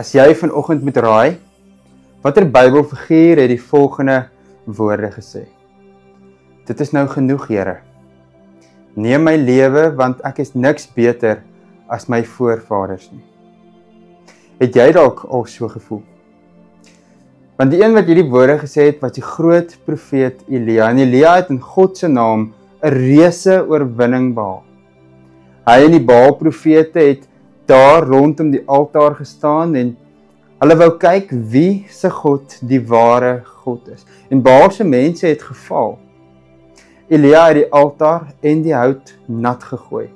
As jy vanoggend moet raai, watter Bybelfiguur het die volgende woorde gesê? Dit is nou genoeg, Here. Neem my lewe, want ek is niks beter as my voorvaders nie. Het jy dalk al so gevoel? Want die een wat hierdie woorde gesê het, was die groot profeet Elia. En Elia het in God se naam 'n reuse oorwinning behaal. Hy en die Baal-profete het daar rondom die altaar gestaan en hulle wou kyk wie se God die ware God is. En Baal se mense het geval. Elia het die altaar en die hout nat gegooi.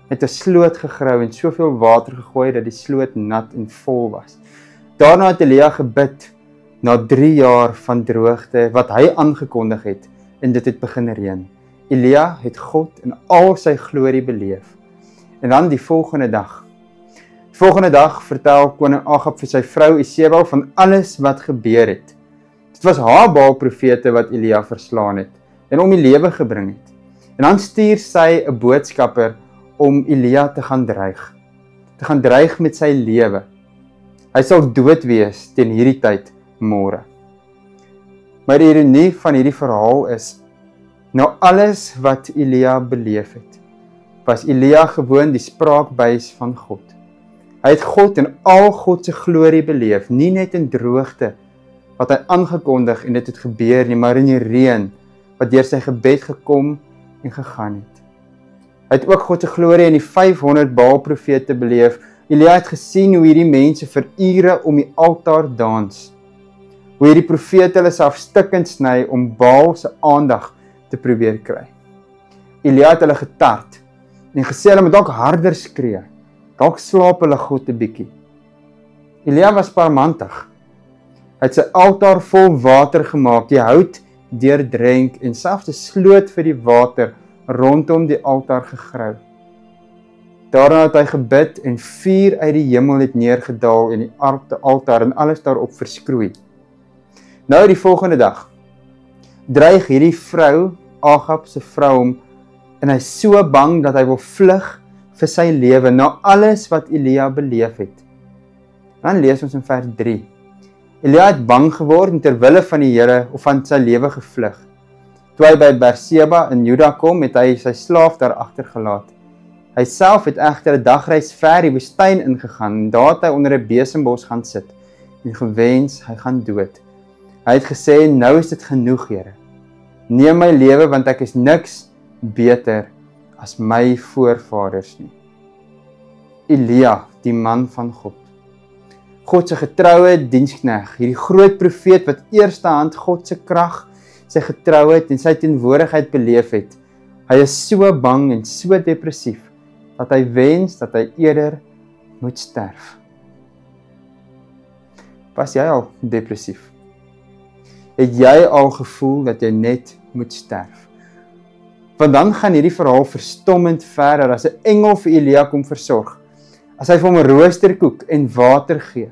Het 'n sloot gegrou en soveel water gegooi dat die sloot nat en vol was. Daarna het Elia gebid na 3 jaar van droogte wat hy aangekondig het en dit het begin reën. Elia het God in al sy glorie beleef. En dan die volgende dag. Die volgende dag vertel koning Agab vir sy vrou Isebel van alles wat gebeur het. Dit was haar Baal-profete wat Elia verslaan het en om die lewe gebring het. En dan stuur sy 'n boodskapper om Elia te gaan dreig met sy lewe. Hy sal dood wees teen hierdie tyd môre. Maar die ironie van hierdie verhaal is, na alles wat Elia beleef het, was Elia gewoon die spraakbuis van God. Hy het God in al God se glorie beleef, nie net in droogte wat hy aangekondig en dit het gebeur nie, maar in die reën wat deur sy gebed gekom en gegaan het. Hy het ook God se glorie in die 500 Baal-profete beleef. Elia het gesien hoe hierdie mense vir ure om die altaar dans. Hoe hierdie profete hulle self stukkend sny om Baal se aandag te probeer kry. Elia het hulle getart en gesê hulle moet dalk harder skree. Dalk slaap hulle God 'n bietjie. Elia was parmantig. Hy het sy altaar vol water gemaak, die hout deurdrenk en selfs 'n sloot vir die water rondom die altaar gegrou. Daarna het hy gebid en vuur uit die hemel het neergedaal en die altaar en alles daarop verskroei. Nou die volgende dag dreig hierdie vrou, Agab se vrou hom, en hy is so bang dat hy wil vlug vir sy lewe na alles wat Elia beleef het. Dan lees ons in vers 3. Elia het bang geword en terwille van die Here of van sy lewe gevlug. Toe hy by Berseba in Juda kom, het hy sy slaaf daar agtergelaat. Hy self het egter 'n dagreis ver die woestyn ingegaan en daar het hy onder 'n besembos gaan sit en gewens hy gaan dood. Hy het gesê, nou is dit genoeg, Here. Neem my lewe, want ek is niks beter as my voorvaders nie. Elia, die man van God. God se getroue dienskneg, hierdie groot profeet wat eerstehand God se krag, sy getrouheid en sy teenwoordigheid beleef het. Hy is so bang en so depressief, dat hy wens dat hy eerder moet sterf. Was jy al depressief? Het jy al gevoel dat jy net moet sterf? Want dan gaan hierdie verhaal verstommend verder as 'n engel vir Elia kom versorg. As hy vir hom 'n roosterkoek en water gee.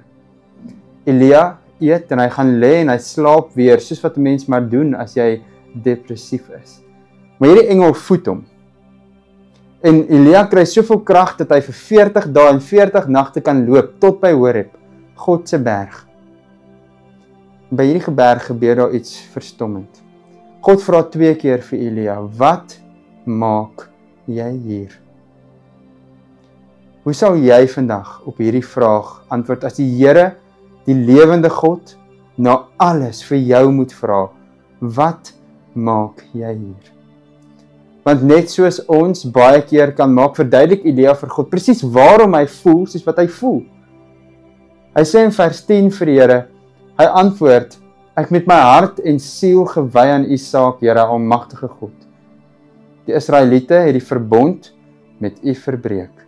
Elia eet en hy gaan lê en hy slaap weer, soos wat 'n mens maar doen as jy depressief is. Maar hierdie engel voed hom. En Elia kry soveel krag dat hy vir 40 dae en 40 nagte kan loop tot by Horeb, God se berg. By hierdie berg gebeur daar iets verstommend. God vra 2 keer vir Elia, wat maak jy hier? Hoe sal jy vandag op hierdie vraag antwoord as die Here, die lewende God, na alles vir jou moet vra, wat maak jy hier? Want net soos ons baie keer kan maak, verduidelik Elia vir God presies waarom hy voel soos wat hy voel. Hy sê in vers 10 vir die Here, hy antwoord, ek met my hart en siel gewy aan u saak, Here, almagtige God. Die Israeliete het die verbond met u verbreek.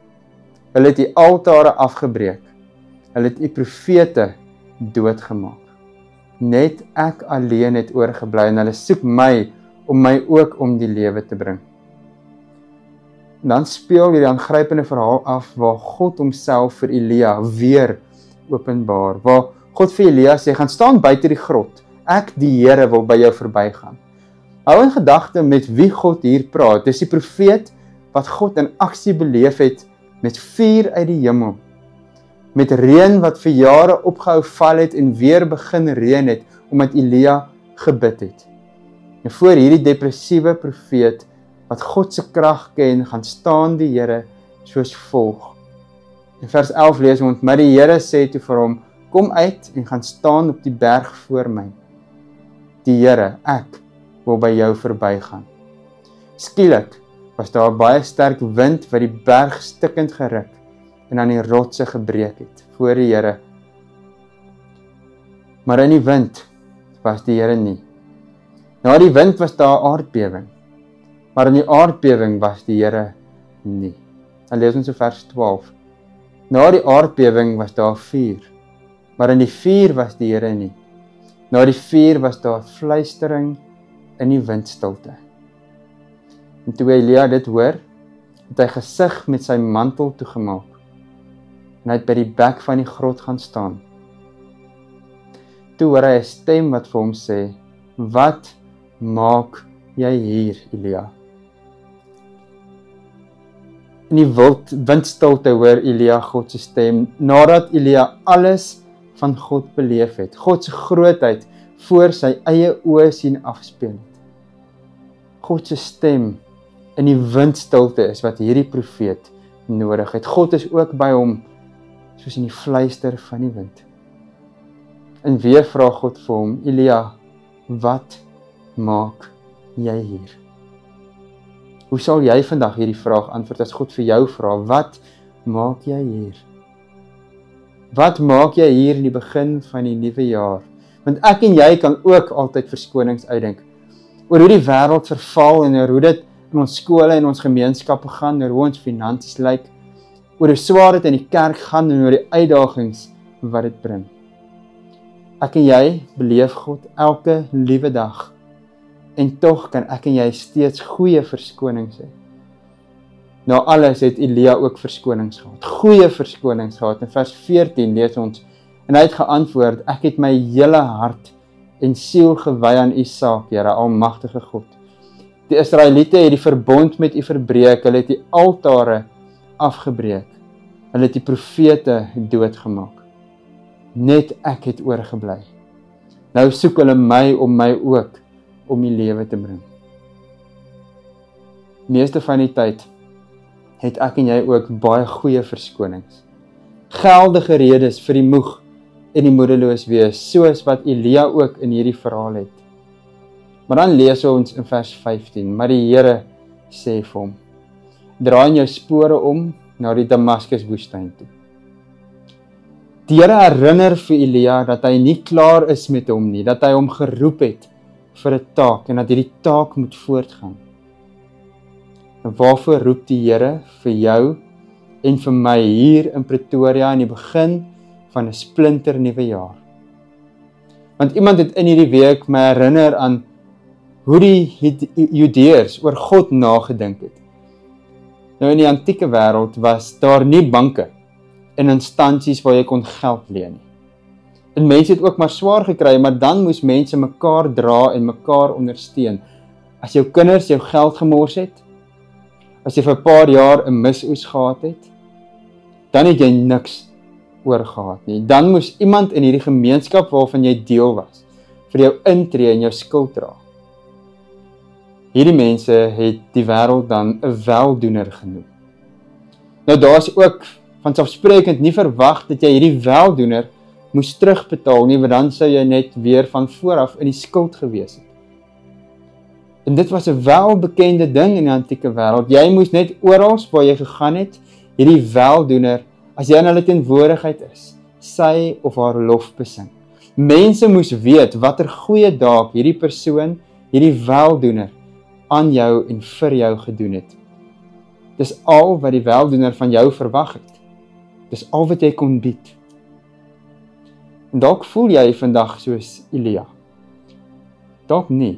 Hulle het die altare afgebreek. Hulle het u profete doodgemaak. Net ek alleen het oorgebly en hulle soek my om my ook om die lewe te bring. En dan speel hierdie aangrypende verhaal af waar God homself vir Elia weer openbaar. Waar God vir Elia sê, gaan staan buite die grot. Ek, die Here, wil by jou verbygaan. Hou in gedagte met wie God hier praat. Dis die profeet wat God in aksie beleef het met vuur uit die hemel. met reën wat vir jare opgehou val het en weer begin reën het, omdat Elia gebid het. En voor hierdie depressiewe profeet, wat God se krag ken, gaan staan die Here soos volg. In vers 11 lees ons, maar die Here sê toe vir hom, kom uit en gaan staan op die berg voor my. Die Here, ek wil by jou verbygaan. Skielik was daar 'n baie sterk wind wat die berg stikkend geruk en aan die rotse gebreek het voor die Here. Maar in die wind was die Here nie. Na die wind was daar 'n aardbewing, maar in die aardbewing was die Here nie. Dan lees ons in vers 12. Na die aardbewing was daar vuur, maar in die vuur was die Here nie. Na die vuur was daar fluistering in die windstilte. En toe Elia dit hoor, het hy gesig met sy mantel toegemaak en hy het by die bek van die grot gaan staan. Toe hoor hy 'n stem wat vir hom sê, wat maak jy hier, Elia? In die windstilte hoor Elia God se stem, nadat Elia alles van God beleef het, God se grootheid voor sy eie oë sien afspeel het. God se stem in die windstilte is wat hierdie profeet nodig het. God is ook by hom, soos in die fluister van die wind. En weer vra God vir hom, Elia, wat maak jy hier? Hoe sal jy vandag hierdie vraag antwoord as God vir jou vra, wat maak jy hier? Wat maak jy hier in die begin van die nuwe jaar? Want ek en jy kan ook altyd verskonings uitdink oor hoe die wêreld verval en oor hoe dit in ons skole en ons gemeenskappe gaan, oor hoe ons finansies lyk, oor hoe swaar dit in die kerk gaan en oor die uitdagings wat dit bring. Ek en jy beleef God elke liewe dag en tog kan ek en jy steeds goeie verskonings hê. Na alles het Elia ook verskonings gehad, goeie verskonings gehad. In vers 14 lees ons, en hy het geantwoord, ek het my hele hart en siel gewy aan u saak, Here, almagtige God. Die Israeliete het die verbond met u verbreek, hulle het die altare afgebreek, hulle het die profete doodgemaak. Net ek het oorgebly. Nou soek hulle my ook om die lewe te bring. Meeste van die tyd het ek en jy ook baie goeie verskonings. Geldige redes vir die moeg en die moedeloos wees, soos wat Elia ook in hierdie verhaal het. Maar dan lees ons in vers 15, maar die Here sê vir hom, draai in jou spore om na die Damaskus woestyn toe. Die Here herinner vir Elia dat hy nie klaar is met hom nie, dat hy hom geroep het vir 'n taak en dat hierdie taak moet voortgaan. En waarvoor roep die Here vir jou en vir my hier in Pretoria in die begin van 'n splinter nuwe jaar? Want iemand het in hierdie week my herinner aan hoe die Judeërs oor God nagedink het. Nou in die antieke wêreld was daar nie banke en instansies waar jy kon geld leen nie. En mense het ook maar swaar gekry, maar dan moes mense mekaar dra en mekaar ondersteun. As jou kinders jou geld gemors het, as jy vir 'n paar jaar 'n misoes gehad het, dan het jy niks oorgehad nie. Dan moes iemand in hierdie gemeenskap waarvan jy deel was, vir jou intree en jou skuld dra. Hierdie mense het die wêreld dan 'n weldoener genoem. Nou daar is ook vanselfsprekend nie verwag dat jy hierdie weldoener moes terugbetaal nie, want dan sou jy net weer van vooraf in die skuld gewees het. En dit was 'n welbekende ding in die antieke wêreld. Jy moes net oral waar jy gegaan het, hierdie weldoener, as jy in hulle teenwoordigheid is, sy of haar lof besing. Mense moes weet watter goeie daad hierdie persoon, hierdie weldoener, aan jou en vir jou gedoen het. Dis al wat die weldoener van jou verwag het. Dis al wat jy kon bied. En dalk voel jy vandag soos Elia. Dalk nie.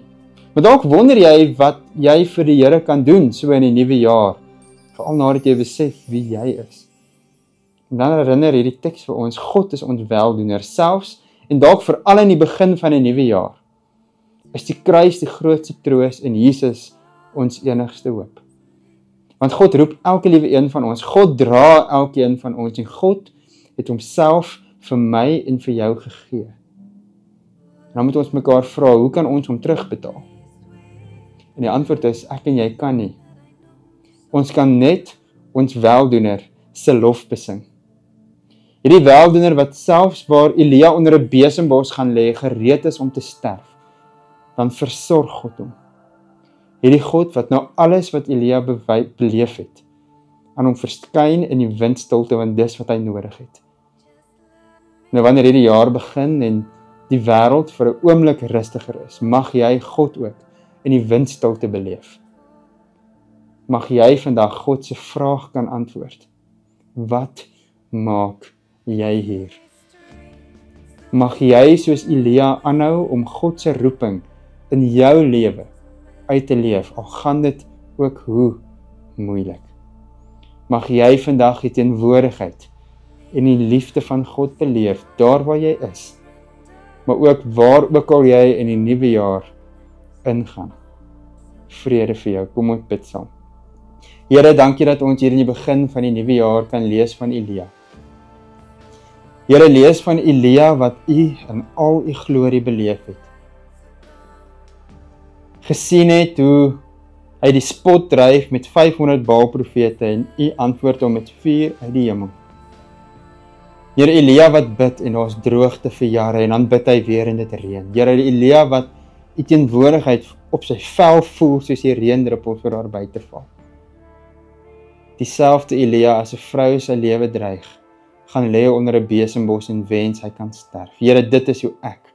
Maar dalk wonder jy wat jy vir die Here kan doen so in die nuwe jaar, veral nadat jy besef wie jy is. En dan herinner hierdie teks vir ons, God is ons weldoener, selfs en dalk veral in die begin van 'n nuwe jaar. Is die kruis die grootste troos en Jesus ons enigste hoop. Want God roep elke liewe een van ons, God dra elkeen van ons en God het homself vir my en vir jou gegee. Dan moet ons mekaar vra, hoe kan ons hom terugbetaal? En die antwoord is, ek en jy kan nie. Ons kan net ons weldoener se lof besing. Hierdie weldoener wat selfs waar Elia onder 'n besembos gaan lê, gereed is om te sterf, dan versorg God hom. Hierdie God wat nou alles wat Elia beleef het, aan hom verskyn in die windstilte, want dis wat hy nodig het. Nou wanneer hierdie jaar begin en die wêreld vir 'n oomblik rustiger is, mag jy God ook in die windstilte beleef. Mag jy vandag God se vraag kan antwoord. Wat maak jy hier? Mag jy soos Elia aanhou om God se roeping in jou lewe uit te leef, al gaan dit ook hoe moeilik. Mag jy vandag die teenwoordigheid en die liefde van God beleef, daar waar jy is, maar ook waar ook al jy in die nuwe jaar ingaan. Vrede vir jou, kom ons bid saam. Here, dankie dat ons hier in die begin van die nuwe jaar kan lees van Elia. Here, lees van Elia wat U in al U glorie beleef het. Gesien het hoe hy die spot dryf met 500 Baal-profete en U antwoord hom met vuur uit die hemel. Here, Elia wat bid en daar's droogte vir jare en dan bid hy weer en dit reën. Here, Elia wat U teenwoordigheid op sy vel voel soos die reendruppels wat daar buite val. Dieselfde Elia as 'n vrou sy lewe dreig, gaan lê onder 'n besembos en wens hy kan sterf. Here, dit is hoe ek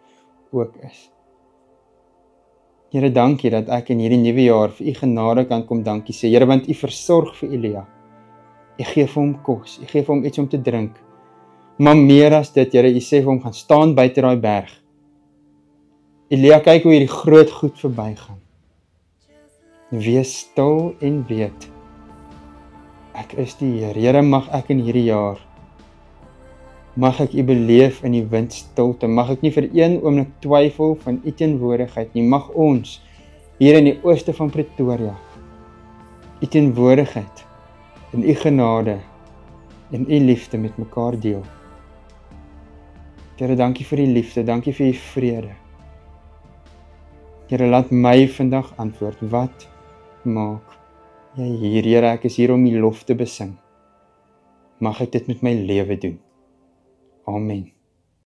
ook is. Here, dankie dat ek in hierdie nuwe jaar vir U genade kan kom dankie sê. Here, want U versorg vir Elia. U gee vir hom kos, U gee vir hom iets om te drink. Maar meer as dit, Here, U sê vir hom gaan staan buite daai berg. Elia, kyk hoe hierdie groot goed verbygaan. Wees stil en weet, ek is die Here. Here, mag ek in hierdie jaar, mag ek U beleef in die windstilte, mag ek nie vir een oomblik twyfel van U teenwoordigheid nie, mag ons, hier in die ooste van Pretoria, U teenwoordigheid, en U genade, en U liefde met mekaar deel. Here, dankie vir die liefde, dankie vir U vrede. Here, laat my vandag antwoord, wat maak jy hier? Here, ek is hier om U lof te besing. Mag ek dit met my lewe doen. Amen.